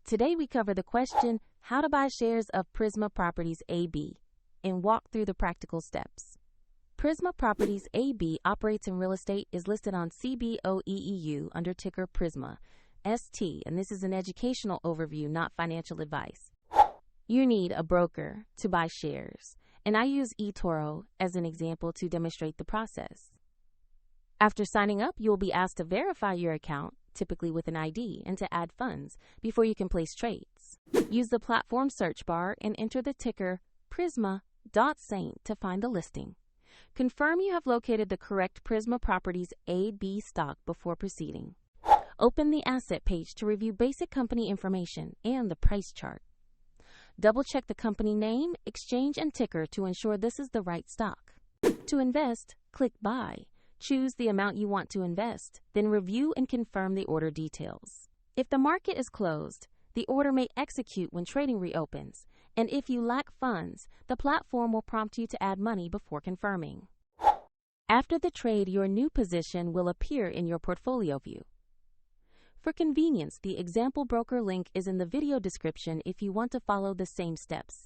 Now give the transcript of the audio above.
Today we cover the question, how to buy shares of Prisma Properties AB, and walk through the practical steps. Prisma Properties AB operates in real estate, is listed on CBOE EU under ticker Prisma.ST, and this is an educational overview, not financial advice. You need a broker to buy shares, and I use eToro as an example to demonstrate the process. After signing up, you will be asked to verify your account, typically with an ID, and to add funds before you can place trades. Use the platform search bar and enter the ticker Prisma.ST to find the listing. Confirm you have located the correct Prisma Properties AB stock before proceeding. Open the asset page to review basic company information and the price chart. Double-check the company name, exchange, and ticker to ensure this is the right stock. To invest, click Buy. Choose the amount you want to invest, then review and confirm the order details. If the market is closed, the order may execute when trading reopens, and if you lack funds, the platform will prompt you to add money before confirming. After the trade, your new position will appear in your portfolio view. For convenience, the example broker link is in the video description if you want to follow the same steps.